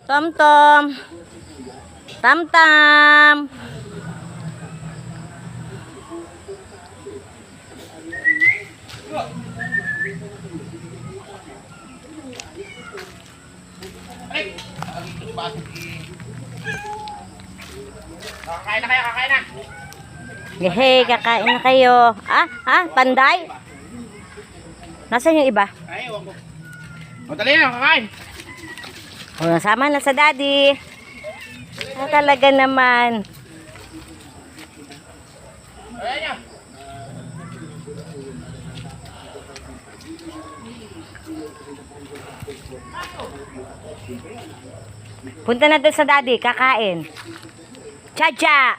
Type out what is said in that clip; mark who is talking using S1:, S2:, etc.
S1: Tom-tom. Tam-tam.
S2: Kakain na kayo, kakain na.
S1: Hey, kakain na kayo. Panday? Nasaan yung iba?
S2: Ay, ewan ko. O, dali na, kakain.
S1: O, nasama na sa daddy. Talaga naman.
S2: Ayan nyo.
S1: Punta na doon sa daddy, kakain. Cha-cha!